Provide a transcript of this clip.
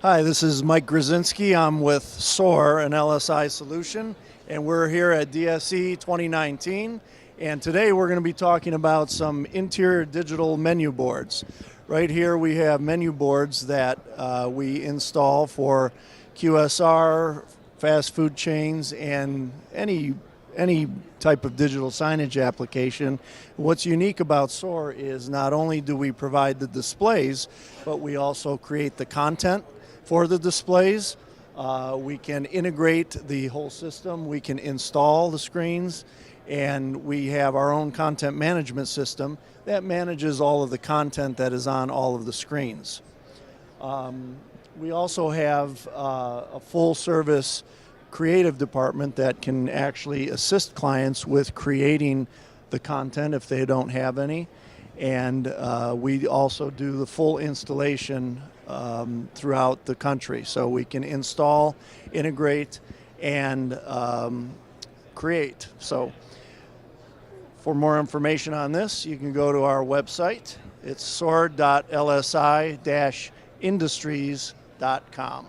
Hi, this is Mike Grzinski. I'm with SOAR, an LSI solution, and we're here at DSE 2019. And today we're going to be talking about some interior digital menu boards. Right here we have menu boards that we install for QSR, fast food chains, and any type of digital signage application. What's unique about SOAR is not only do we provide the displays, but we also create the content for the displays. We can integrate the whole system, we can install the screens, and we have our own content management system that manages all of the content that is on all of the screens. We also have a full service creative department that can actually assist clients with creating the content if they don't have any. And we also do the full installation throughout the country. So we can install, integrate, and create. So for more information on this, you can go to our website. It's soar.lsi-industries.com.